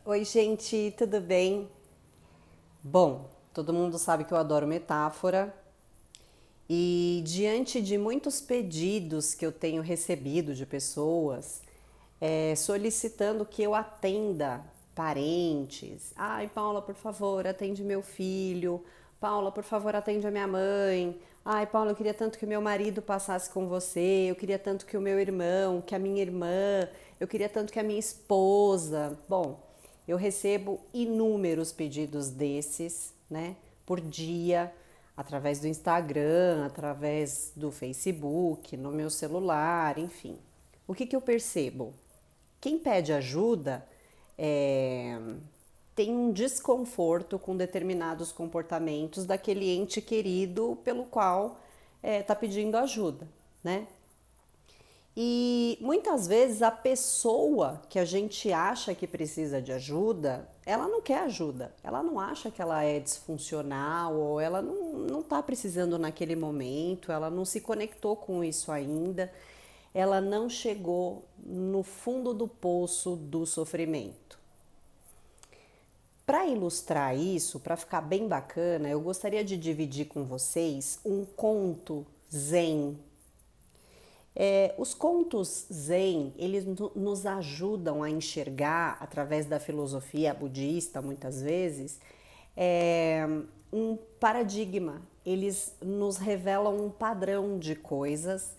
Oi, gente, tudo bem? Bom, todo mundo sabe que eu adoro metáfora e diante de muitos pedidos que eu tenho recebido de pessoas solicitando que eu atenda parentes. Ai, Paula, por favor, atende meu filho. Paula, por favor, atende a minha mãe. Ai, Paula, eu queria tanto que o meu marido passasse com você. Eu queria tanto que o meu irmão, que a minha irmã. Eu queria tanto que a minha esposa. Bom, eu recebo inúmeros pedidos desses, né, por dia, através do Instagram, através do Facebook, no meu celular, enfim. O que eu percebo? Quem pede ajuda é, tem um desconforto com determinados comportamentos daquele ente querido pelo qual está pedindo ajuda, né? E muitas vezes a pessoa que a gente acha que precisa de ajuda, ela não quer ajuda, ela não acha que ela é disfuncional ou ela não está precisando naquele momento, ela não se conectou com isso ainda, ela não chegou no fundo do poço do sofrimento. Para ilustrar isso, para ficar bem bacana, eu gostaria de dividir com vocês um conto zen. Os contos zen, eles nos ajudam a enxergar, através da filosofia budista, muitas vezes, é, um paradigma. Eles nos revelam um padrão de coisas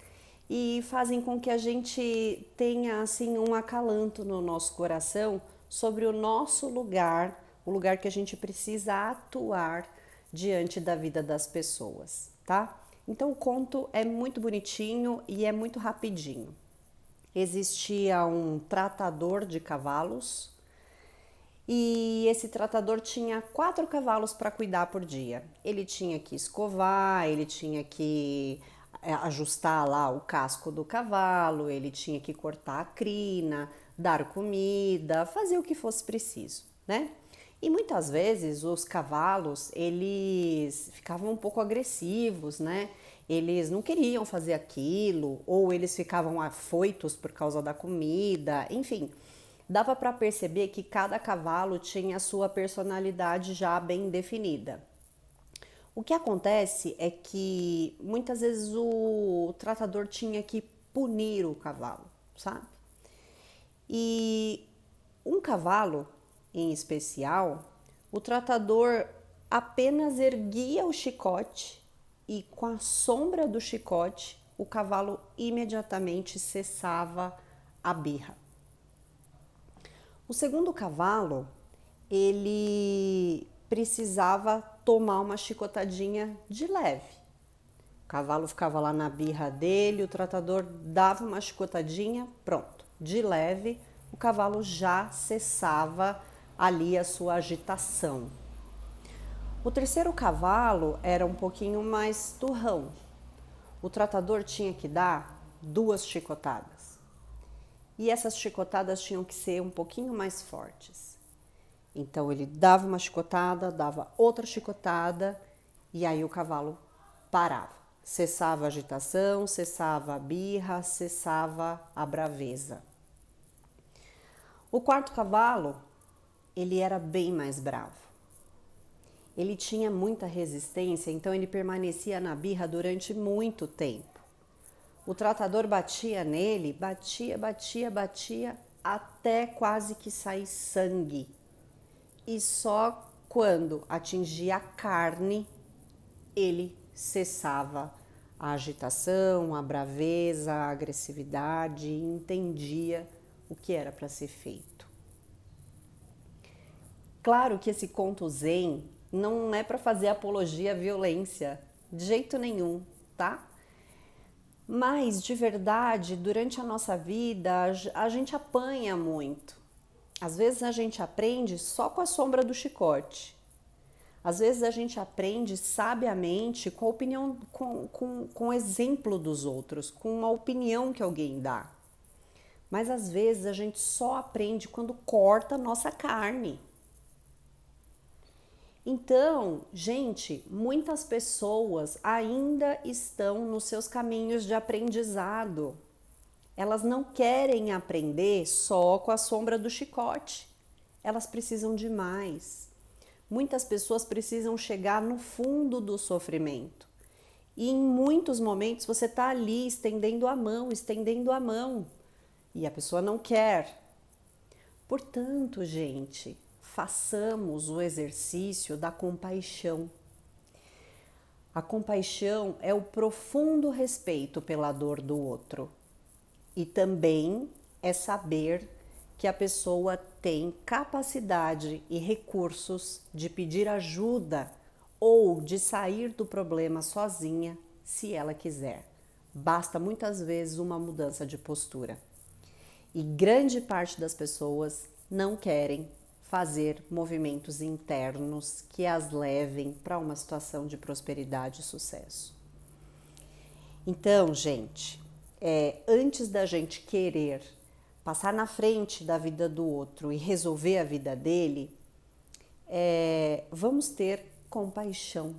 e fazem com que a gente tenha assim um acalanto no nosso coração sobre o nosso lugar, o lugar que a gente precisa atuar diante da vida das pessoas, tá? Então o conto é muito bonitinho e é muito rapidinho. Existia um tratador de cavalos e esse tratador tinha 4 cavalos para cuidar por dia. Ele tinha que escovar, ele tinha que ajustar lá o casco do cavalo, ele tinha que cortar a crina, dar comida, fazer o que fosse preciso, né? E muitas vezes os cavalos, eles ficavam um pouco agressivos, né? Eles não queriam fazer aquilo, ou eles ficavam afoitos por causa da comida, enfim. Dava para perceber que cada cavalo tinha a sua personalidade já bem definida. O que acontece é que muitas vezes o tratador tinha que punir o cavalo, sabe? E um cavalo em especial, o tratador apenas erguia o chicote e com a sombra do chicote o cavalo imediatamente cessava a birra. O segundo cavalo, ele precisava tomar uma chicotadinha de leve. O cavalo ficava lá na birra dele, o tratador dava uma chicotadinha, pronto, de leve, o cavalo já cessava ali a sua agitação. O terceiro cavalo era um pouquinho mais turrão. O tratador tinha que dar 2 chicotadas. E essas chicotadas tinham que ser um pouquinho mais fortes. Então ele dava uma chicotada, dava outra chicotada e aí o cavalo parava. Cessava a agitação, cessava a birra, cessava a braveza. O quarto cavalo, ele era bem mais bravo. Ele tinha muita resistência, então ele permanecia na birra durante muito tempo. O tratador batia nele, batia, até quase que sair sangue. E só quando atingia a carne, ele cessava a agitação, a braveza, a agressividade e entendia o que era para ser feito. Claro que esse conto zen não é para fazer apologia à violência, de jeito nenhum, tá? Mas, de verdade, durante a nossa vida, a gente apanha muito. Às vezes a gente aprende só com a sombra do chicote. Às vezes a gente aprende sabiamente com a opinião, com o exemplo dos outros, com uma opinião que alguém dá. Mas às vezes a gente só aprende quando corta a nossa carne. Então, gente, muitas pessoas ainda estão nos seus caminhos de aprendizado. Elas não querem aprender só com a sombra do chicote. elas precisam de mais. Muitas pessoas precisam chegar no fundo do sofrimento. E em muitos momentos você está ali estendendo a mão, e a pessoa não quer. Portanto, gente, façamos o exercício da compaixão. A compaixão é o profundo respeito pela dor do outro. E também é saber que a pessoa tem capacidade e recursos de pedir ajuda ou de sair do problema sozinha, se ela quiser. Basta muitas vezes uma mudança de postura. E grande parte das pessoas não querem fazer movimentos internos que as levem para uma situação de prosperidade e sucesso. Então, gente, antes da gente querer passar na frente da vida do outro e resolver a vida dele, vamos ter compaixão.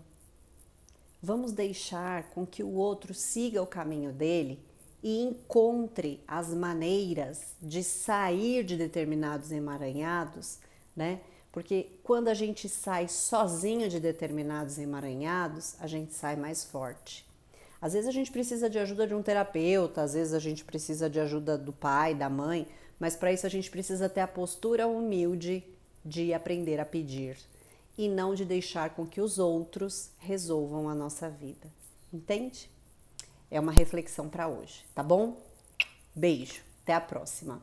Vamos deixar com que o outro siga o caminho dele e encontre as maneiras de sair de determinados emaranhados, né? Porque quando a gente sai sozinho de determinados emaranhados, a gente sai mais forte. Às vezes a gente precisa de ajuda de um terapeuta, às vezes a gente precisa de ajuda do pai, da mãe, mas para isso a gente precisa ter a postura humilde de aprender a pedir e não de deixar com que os outros resolvam a nossa vida. Entende? É uma reflexão para hoje, tá bom? Beijo, até a próxima!